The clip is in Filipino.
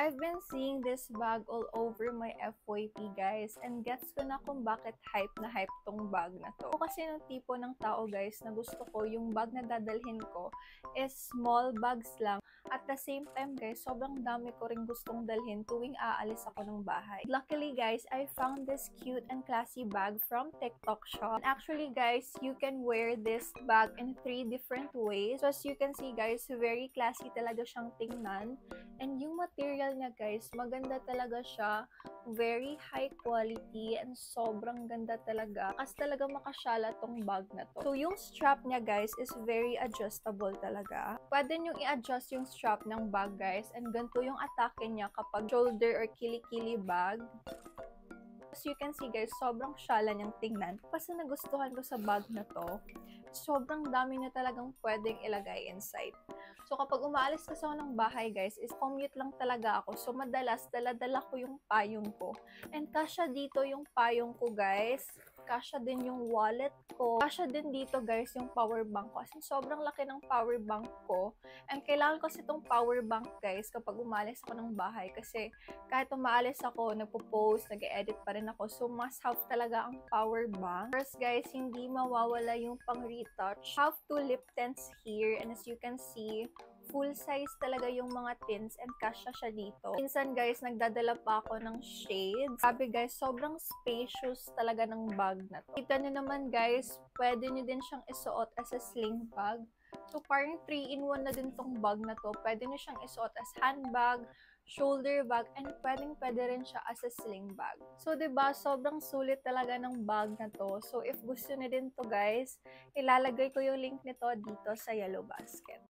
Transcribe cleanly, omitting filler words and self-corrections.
I've been seeing this bag all over my FYP guys, and gets ko na kung bakit hype na hype tong bag na to. Ako kasi ng tipo ng tao guys na gusto ko yung bag na dadalhin ko is small bags lang. At the same time guys, sobrang dami ko rin gustong dalhin tuwing aalis ako ng bahay. Luckily guys, I found this cute and classy bag from TikTok shop. And actually guys, you can wear this bag in 3 different ways. So as you can see guys, very classy talaga siyang tingnan. And yung material niya guys, maganda talaga siya. Very high quality and sobrang ganda talaga. Kasi talaga makasyala tong bag na to. So yung strap niya guys is very adjustable talaga. Pwede nyo i-adjust yung strap ng bag guys. And ganito yung atake niya kapag shoulder or kilikili bag. As you can see guys, sobrang syala niyang tingnan. Kasi nagustuhan ko sa bag na to, sobrang dami niya talagang pwedeng ilagay inside. So kapag umaalis kasi ako ng bahay guys, is commute lang talaga ako. So madalas, dala-dala ko yung payong ko. And kasya dito yung payong ko guys. Kasya din yung wallet ko. Kasya din dito guys yung power bank ko. As in, sobrang laki ng power bank ko. And kailangan ko kasi itong power bank guys kapag umaalis ako ng bahay. Kasi kahit umaalis ako, nagpo-post, nag-edit pa rin ako. So must have talaga ang power bank. First guys, hindi mawawala yung pang-retouch. Have 2 lip tints here. And as you can see, full size talaga yung mga tints and kasya siya dito. Minsan guys, nagdadala pa ako ng shades. Sabi guys, sobrang spacious talaga ng bag na to. Kita nyo naman guys, pwede nyo din siyang isuot as a sling bag. So parang 3-in-1 na din tong bag na to. Pwede nyo siyang isuot as handbag, shoulder bag, and pwede rin siya as a sling bag. So, 'di ba, sobrang sulit talaga ng bag na to. So, if gusto niyo din to guys, ilalagay ko yung link nito dito sa yellow basket.